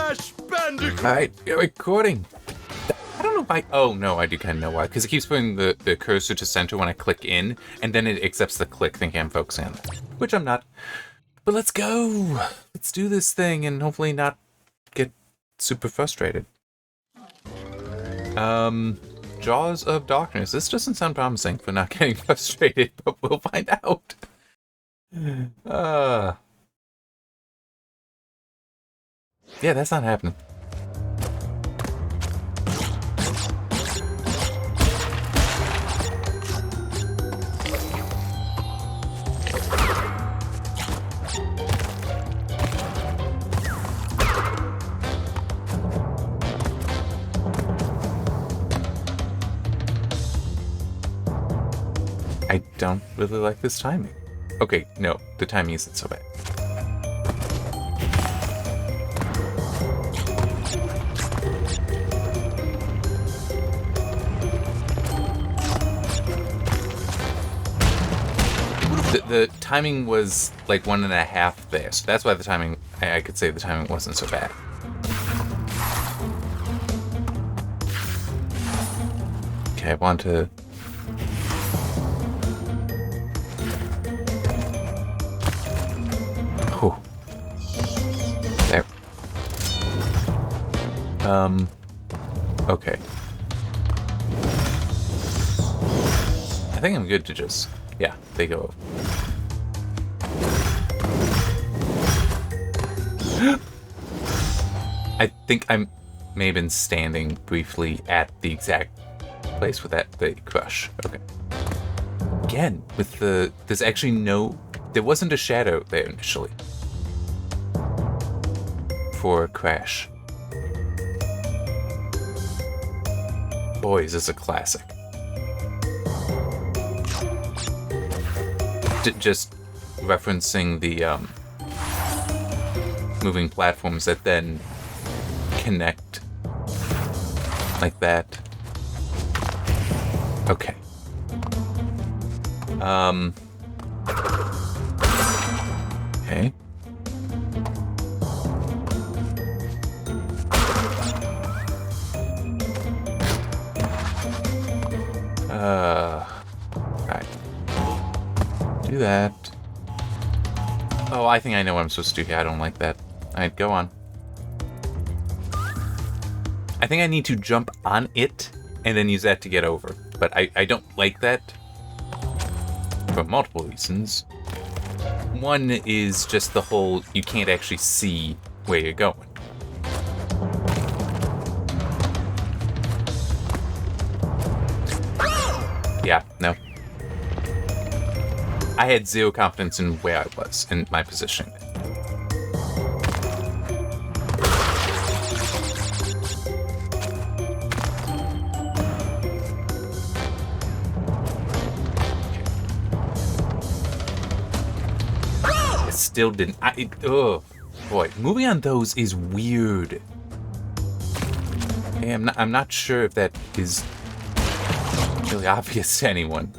Crash Bandicoot! Alright, you're recording. I don't know why. Oh, no, I do kind of know why. Because it keeps putting the cursor to center when I click in, and then it accepts the click, thinking I'm focusing on that. Which I'm not. But let's go. Let's do this thing and hopefully not get super frustrated. Jaws of Darkness. This doesn't sound promising for not getting frustrated, but we'll find out. Yeah, that's not happening. I don't really like this timing. Okay, no, the timing isn't so bad. The timing was like 1.5 there, so that's why the timing, I could say the timing wasn't so bad. Okay, I want to... Oh. There. Okay. I think I'm good to just... Yeah, they go. I think I may have been standing briefly at the exact place with that the crush. Okay. Again, with the... There's actually no... There wasn't a shadow there initially. For a crash. Boy, is this a classic. Just referencing the moving platforms that then connect like that. Okay. Okay. Right. Do that. Oh, I think I know what I'm supposed to do here. I don't like that. Alright, go on. I think I need to jump on it and then use that to get over. But I don't like that for multiple reasons. One is just the whole, you can't actually see where you're going. Yeah, no. I had zero confidence in where I was, in my positioning. I still didn't. Oh, boy. Moving on those is weird. Hey, I'm not sure if that is really obvious to anyone.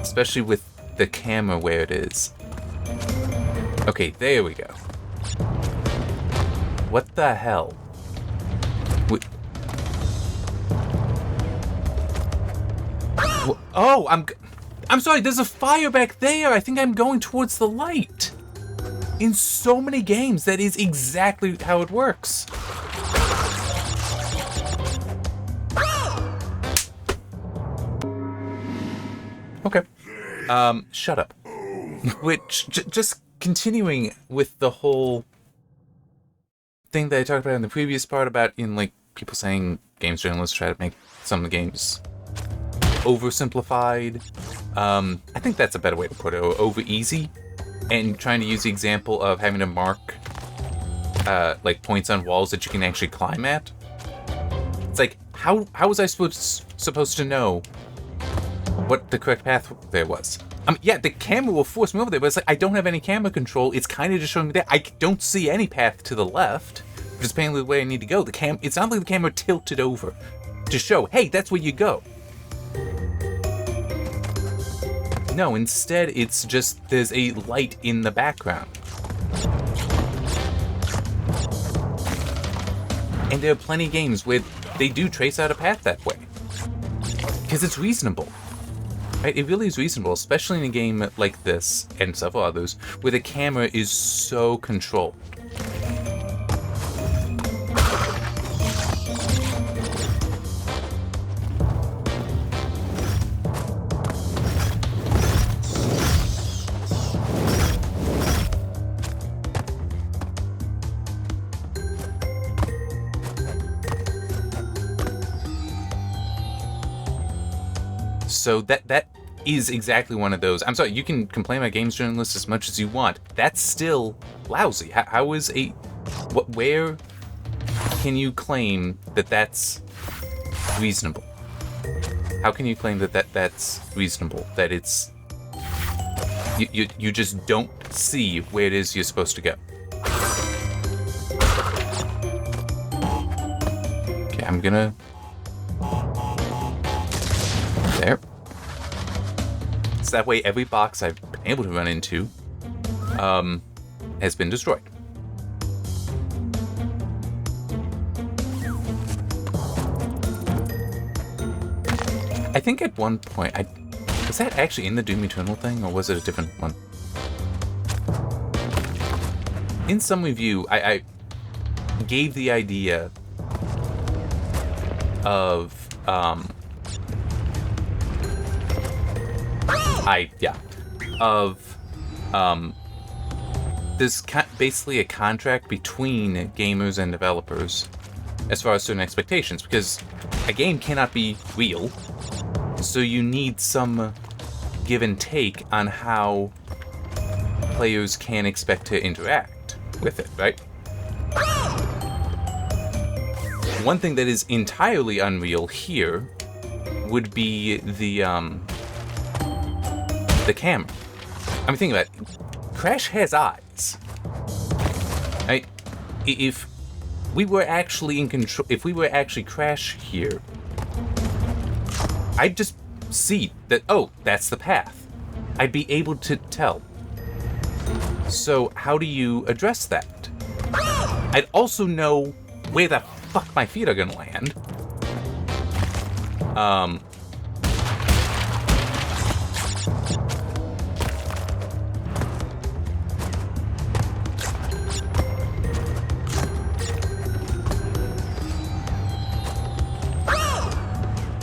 Especially with the camera where it is. Okay, there we go. What the hell? Oh, I'm sorry, there's a fire back there. I think I'm going towards the light. In so many games, that is exactly how it works. Okay. Shut up. Which, just continuing with the whole thing that I talked about in the previous part about, like, people saying games journalists try to make some of the games oversimplified. I think that's a better way to put it, over easy. And trying to use the example of having to mark, like, points on walls that you can actually climb at. It's like, how was I supposed to know what the correct path there was? Yeah, the camera will force me over there, but it's like I don't have any camera control. It's kind of just showing me that. I don't see any path to the left, which is apparently the way I need to go. It's not like the camera tilted over to show, hey, that's where you go. No, instead it's just there's a light in the background. And there are plenty of games where they do trace out a path that way. Because it's reasonable. Right? It really is reasonable, especially in a game like this, and several others, where the camera is so controlled. So that is exactly one of those. I'm sorry, you can complain about games journalists as much as you want. That's still lousy. How is where can you claim that that's reasonable? How can you claim that that's reasonable? That it's you just don't see where it is you're supposed to go. Okay, I'm gonna there. So that way every box I've been able to run into has been destroyed. I think at one point, was that actually in the Doom Eternal thing, or was it a different one? In some review, I gave the idea of there's basically a contract between gamers and developers as far as certain expectations, because a game cannot be real, so you need some give and take on how players can expect to interact with it, right? One thing that is entirely unreal here would be the camera. I mean, think about it. Crash has eyes. Right? If we were actually in control, if we were actually Crash here, I'd just see that, oh, that's the path. I'd be able to tell. So how do you address that? I'd also know where the fuck my feet are gonna land.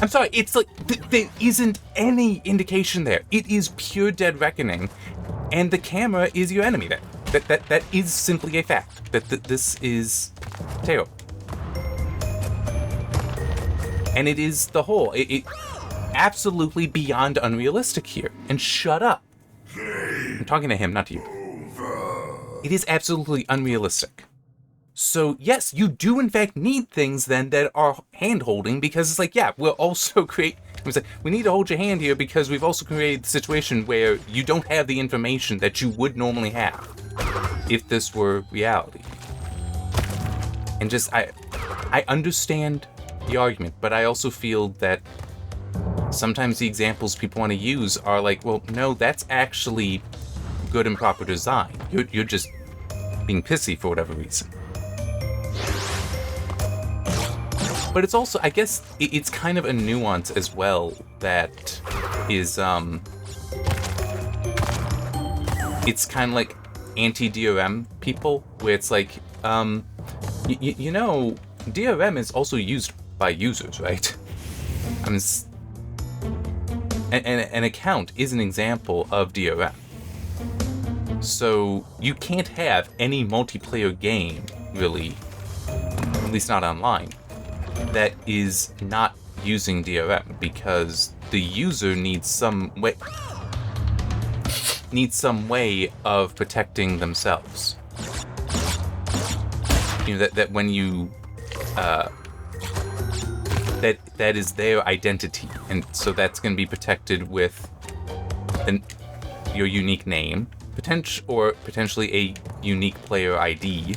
I'm sorry, it's like, there isn't any indication there. It is pure dead reckoning, and the camera is your enemy there. That is simply a fact. That this is terrible. And it is the whole, it absolutely beyond unrealistic here. And shut up. I'm talking to him, not to you. It is absolutely unrealistic. So yes, you do in fact need things then that are hand-holding, because it's like, yeah, we'll also we need to hold your hand here because we've also created the situation where you don't have the information that you would normally have if this were reality. And just, I understand the argument, but I also feel that sometimes the examples people want to use are like, well, no, that's actually good and proper design. You're just being pissy for whatever reason. But it's also, I guess, it's kind of a nuance as well that is, it's kind of like anti-DRM people, where it's like, you know, DRM is also used by users, right? I mean, an account is an example of DRM. So you can't have any multiplayer game, really, at least not online, that is not using DRM, because the user needs some way of protecting themselves. You know, that when you that is their identity, and so that's going to be protected with your unique name, potentially a unique player ID,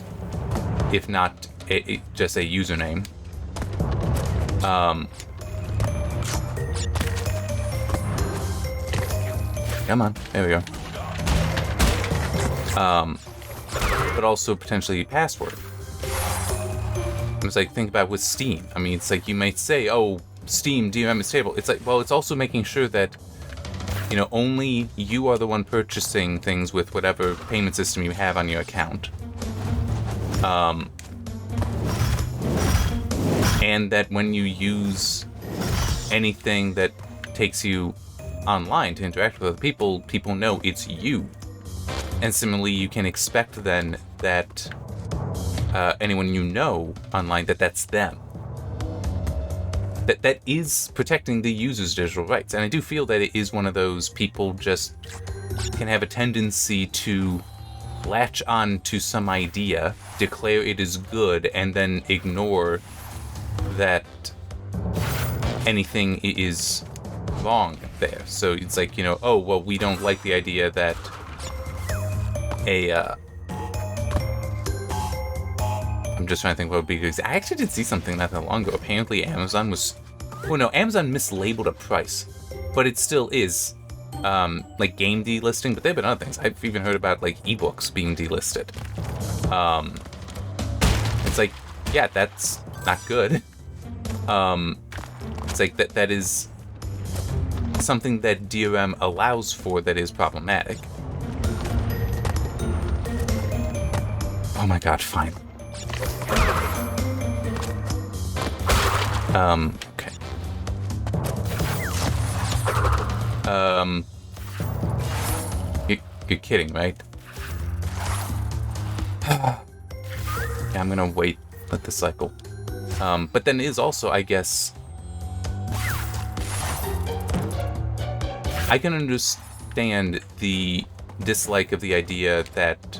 if not just a username. Come on, there we go. But also potentially password. It's like, think about with Steam. I mean, it's like you might say, oh, Steam DRM is stable. It's like, well, it's also making sure that, only you are the one purchasing things with whatever payment system you have on your account. And that when you use anything that takes you online to interact with other people, people know it's you. And similarly, you can expect then that anyone you know online, that's them. That is protecting the user's digital rights. And I do feel that it is one of those people just can have a tendency to latch on to some idea, declare it is good, and then ignore that anything is wrong there. So it's like, oh, well, we don't like the idea that I'm just trying to think what would be good. I actually did see something not that long ago. Apparently Amazon Amazon mislabeled a price, but it still is like game delisting, but there have been other things. I've even heard about like ebooks being delisted. It's like, yeah, that's not good. It's like that is something that DRM allows for that is problematic. Oh my god, fine. Okay. You're kidding, right? Yeah, I'm gonna wait, let this cycle. But then is also, I guess, I can understand the dislike of the idea that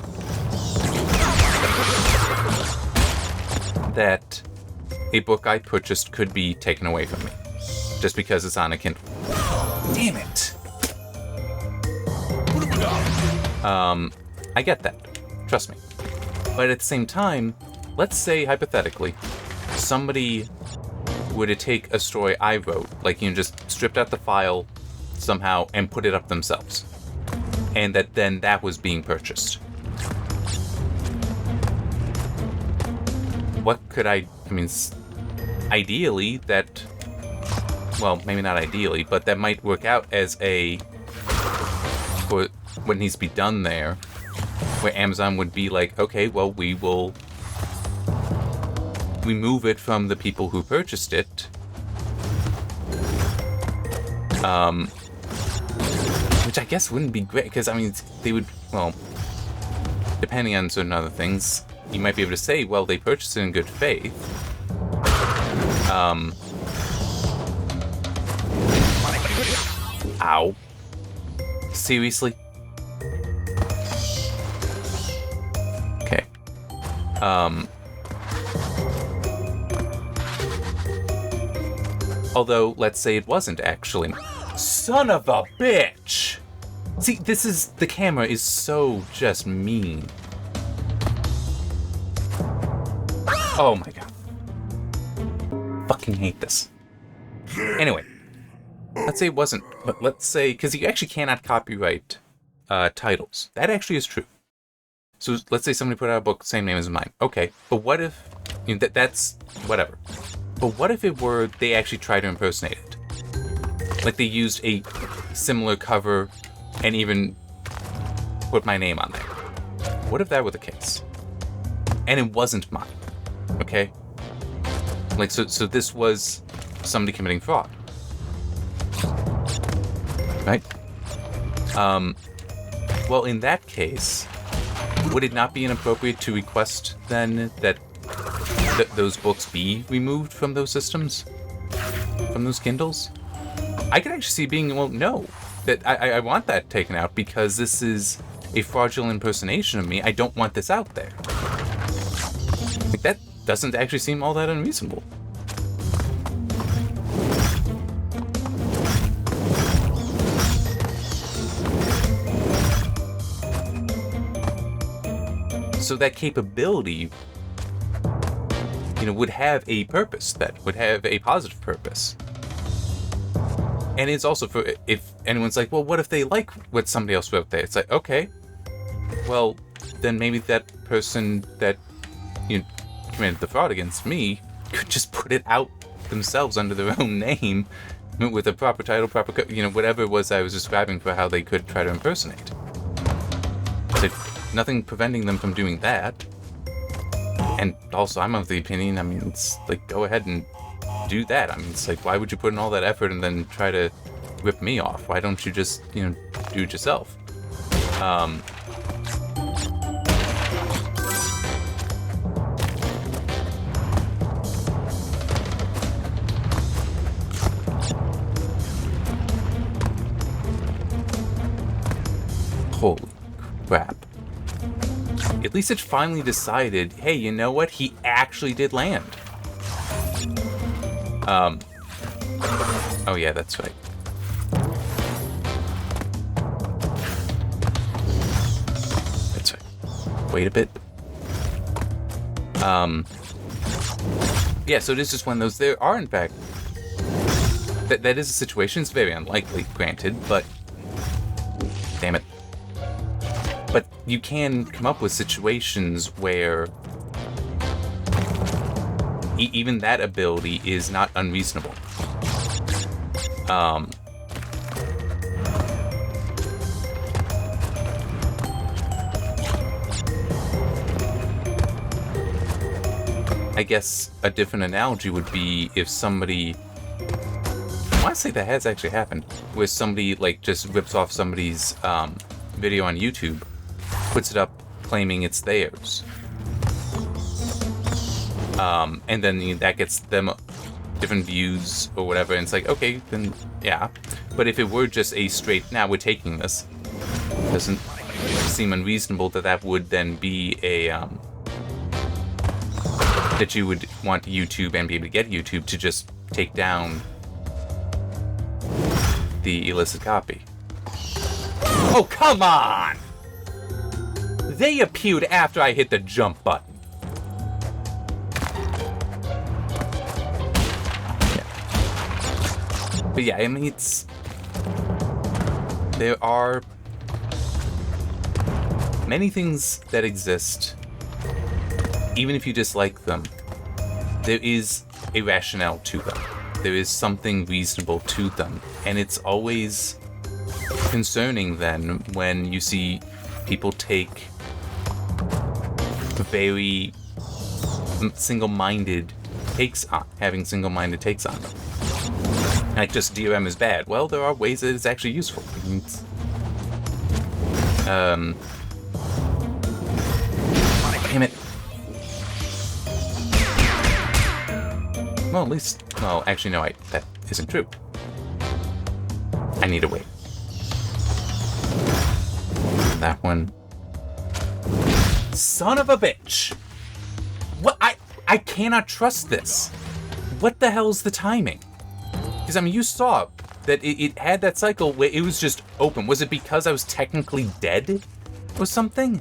a book I purchased could be taken away from me just because it's on a Kindle. Damn it. I get that. Trust me. But at the same time, let's say hypothetically, somebody were to take a story I wrote, like, just stripped out the file somehow and put it up themselves, and that was being purchased. What could I mean, ideally that, well, maybe not ideally, but that might work out as for what needs to be done there, where Amazon would be like, okay, well, we will remove it from the people who purchased it. Which I guess wouldn't be great, because, I mean, they would, well, depending on certain other things, you might be able to say, well, they purchased it in good faith. Ow. Seriously? Okay. Although, let's say it wasn't actually. Son of a bitch! See, the camera is so just mean. Oh my god. Fucking hate this. Anyway. Let's say it wasn't, but let's say, because you actually cannot copyright titles. That actually is true. So let's say somebody put out a book, same name as mine. Okay, but what if, that's whatever. But what if it were they actually tried to impersonate it? Like they used a similar cover and even put my name on there. What if that were the case? And it wasn't mine. Okay? Like, so this was somebody committing fraud. Right? Well, in that case, would it not be inappropriate to request then that those books be removed from those systems? From those Kindles? I could actually see being, well, no. That I want that taken out because this is a fraudulent impersonation of me. I don't want this out there. Like, that doesn't actually seem all that unreasonable. So that capability, would have a purpose, that would have a positive purpose. And it's also for, if anyone's like, well, what if they like what somebody else wrote there? It's like, okay, well, then maybe that person that committed the fraud against me could just put it out themselves under their own name with a proper title, whatever it was I was describing for how they could try to impersonate. So nothing preventing them from doing that. And also, I'm of the opinion, I mean, it's like, go ahead and do that. I mean, it's like, why would you put in all that effort and then try to rip me off? Why don't you just, do it yourself? Holy crap. At least it finally decided, hey, you know what? He actually did land. Oh yeah, that's right. That's right. Wait a bit. Yeah, so it is just one of those, there are in fact, that is a situation, it's very unlikely, granted, but, damn it. But you can come up with situations where even that ability is not unreasonable. I guess a different analogy would be if somebody, I want to say that has actually happened, where somebody like just rips off somebody's video on YouTube, puts it up claiming it's theirs. And then that gets them different views or whatever, and it's like, okay, then yeah. But if it were just a straight, now we're taking this, doesn't seem unreasonable that would then be a, that you would want YouTube and be able to get YouTube to just take down the illicit copy. Oh, come on! They appeared after I hit the jump button. But yeah, I mean, there are many things that exist, even if you dislike them, there is a rationale to them. There is something reasonable to them. And it's always concerning then when you see people take very single-minded takes on, having single-minded takes on them. Like, just DRM is bad. Well, there are ways that it's actually useful. Damn it. Well, at least, well, actually, no, that isn't true. I need to wait. That one. Son of a bitch! What? I cannot trust this. What the hell's the timing? Because, I mean, you saw that it had that cycle where it was just open. Was it because I was technically dead or something?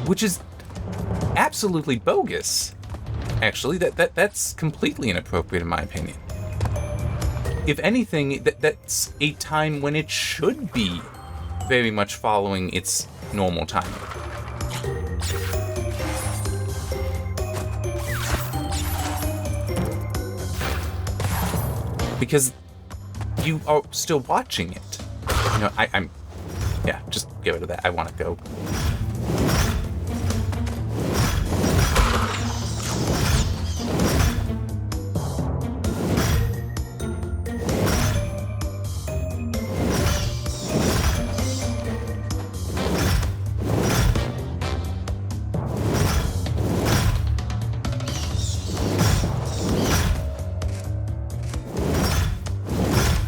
Which is absolutely bogus. Actually, that's completely inappropriate in my opinion. If anything, that's a time when it should be very much following its normal timing. Because you are still watching it. You know, I'm... Yeah, just get rid of that. I want to go.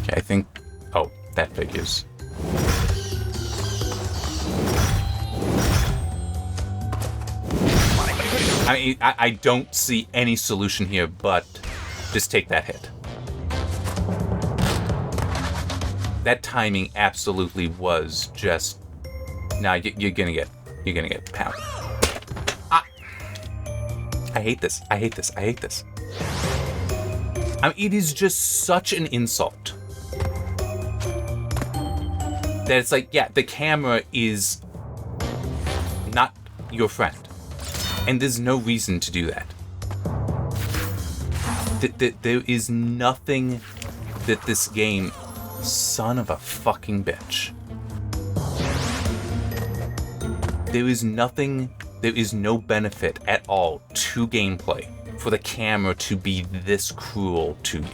I think... Oh, that figures. I mean, I don't see any solution here, but just take that hit. That timing absolutely was just... Nah, you're gonna get pounded. I hate this. I hate this. I hate this. I mean, it is just such an insult. That it's like, yeah, the camera is not your friend. And there's no reason to do that. There is nothing that this game, son of a fucking bitch. There is no benefit at all to gameplay for the camera to be this cruel to you.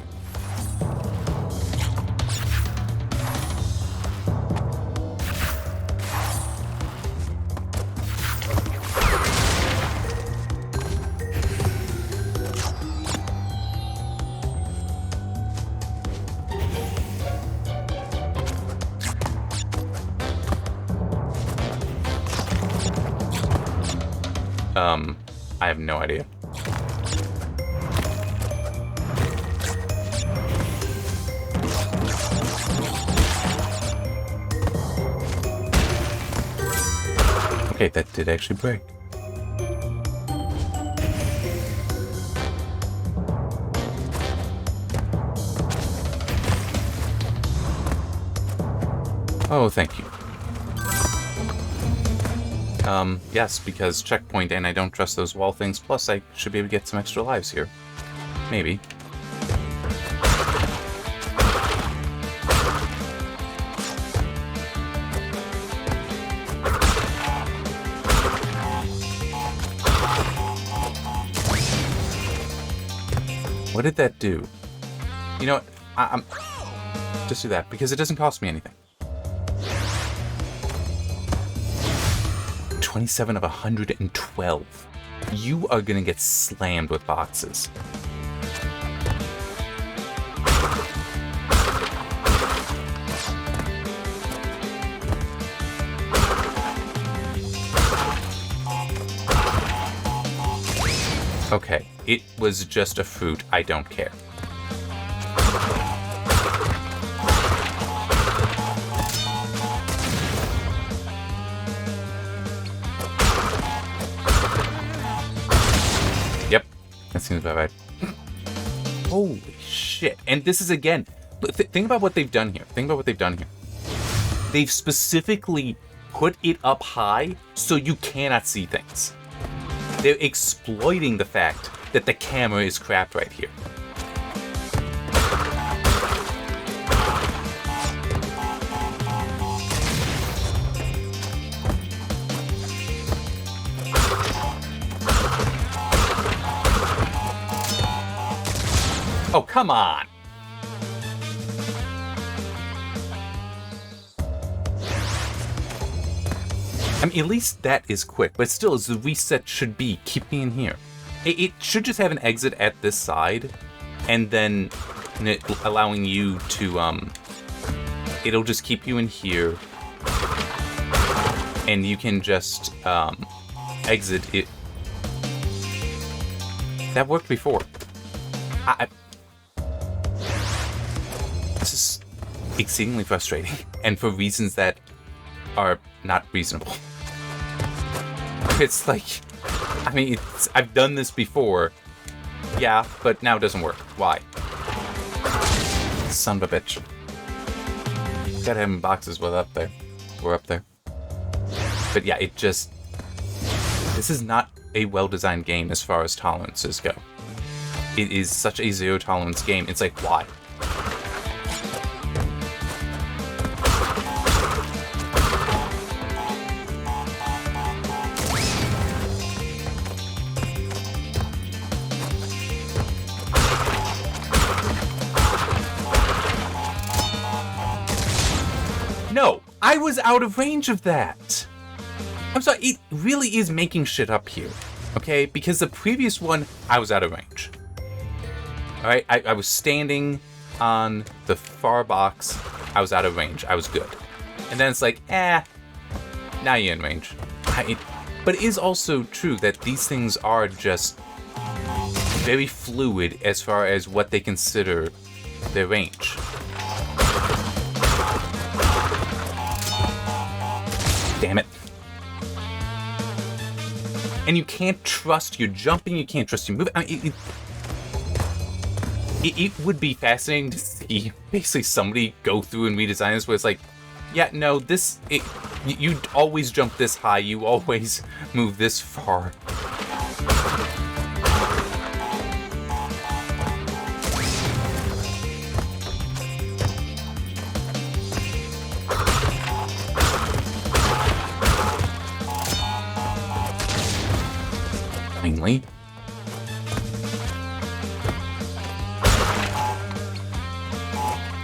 I have no idea. Okay, that did actually break. Oh, thank you. Yes, because checkpoint and I don't trust those wall things, plus I should be able to get some extra lives here. Maybe. What did that do? You know what? I'm just do that, because it doesn't cost me anything. 27 of 112. You are gonna get slammed with boxes. Okay, it was just a fruit. I don't care. That seems about right. Holy shit. And this is, again, think about what they've done here. They've specifically put it up high so you cannot see things. They're exploiting the fact that the camera is crap right here. Oh, come on! I mean, at least that is quick, but still, as the reset should be, keep me in here. It should just have an exit at this side, and then allowing you to, it'll just keep you in here, and you can just, exit it. That worked before. This is exceedingly frustrating, and for reasons that are not reasonable. It's like, I mean, I've done this before, yeah, but now it doesn't work. Why? Son of a bitch. Gotta have them in boxes. We're up there. But yeah, this is not a well-designed game as far as tolerances go. It is such a zero-tolerance game. It's like, why? No, I was out of range of that. I'm sorry, it really is making shit up here, okay? Because the previous one, I was out of range. Alright, I was standing on the far box, I was out of range, I was good. And then it's like, now you're in range. But it is also true that these things are just very fluid as far as what they consider their range. Damn it. And you can't trust your jumping, you can't trust your moving. I mean, it would be fascinating to see basically somebody go through and redesign this where it's like, yeah, no, you always jump this high, you always move this far.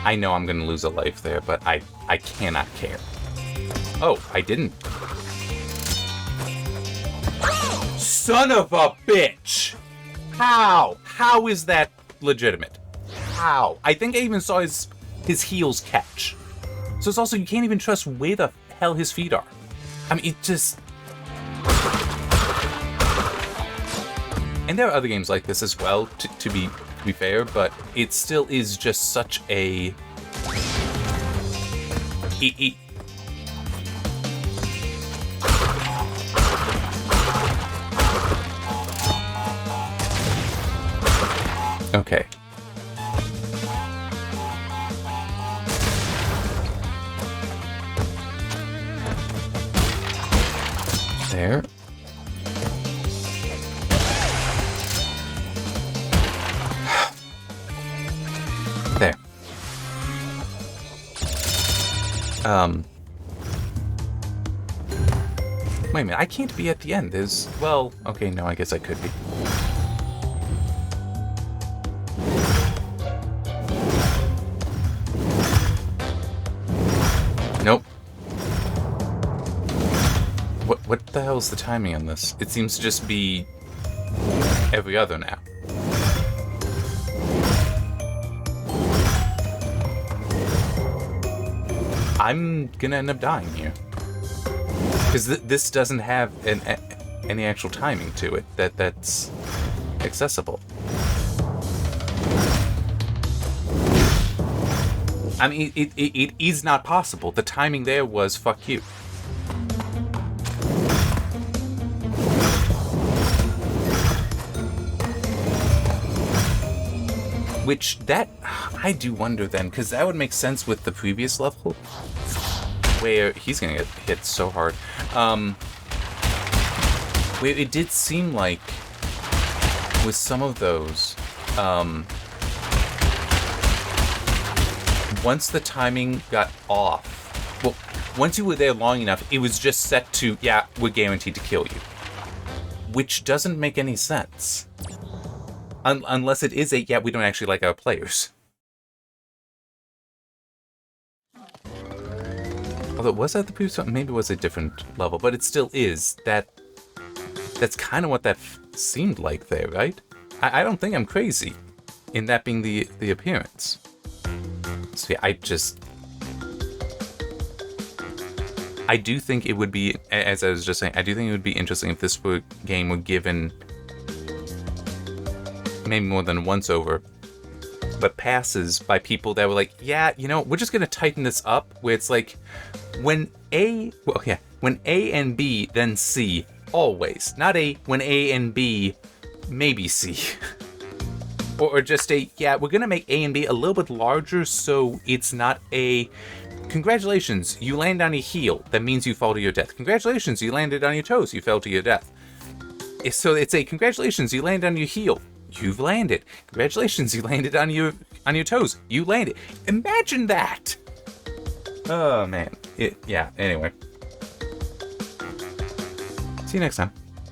I know I'm gonna lose a life there, but I cannot care. Oh, I didn't. Son of a bitch! How? How is that legitimate? How? I think I even saw his heels catch. So it's also, you can't even trust where the hell his feet are. I mean, it just... And there are other games like this as well, to be fair, but it still is just such a... Okay. There. There. Wait a minute, I can't be at the end. There's... Well, okay, no, I guess I could be. Nope. What the hell's the timing on this? It seems to just be every other now. I'm gonna end up dying here. Because this doesn't have any actual timing to it that's accessible. I mean, it is not possible. The timing there was fuck you. Which, that, I do wonder then, because that would make sense with the previous level, where he's gonna get hit so hard. Where it did seem like, with some of those, once the timing got off, well, once you were there long enough, it was just set to, yeah, we're guaranteed to kill you. Which doesn't make any sense. Unless it is a, yeah, we don't actually like our players. Although, was that the previous one? Maybe it was a different level, but it still is. That's kind of what that seemed like there, right? I don't think I'm crazy in that being the appearance. So yeah, I do think it would be, as I was just saying, I do think it would be interesting if this game were given maybe more than once over, but passes by people that were like, yeah, you know, we're just gonna tighten this up, where it's like, when A and B, then C, always. Not when A and B, maybe C. or just yeah, we're gonna make A and B a little bit larger, so it's not congratulations, you land on your heel, that means you fall to your death. Congratulations, you landed on your toes, you fell to your death. So it's congratulations, you landed on your heel. You've landed. Congratulations, you landed on your toes. You landed. Imagine that! Oh, man. Yeah, anyway. See you next time.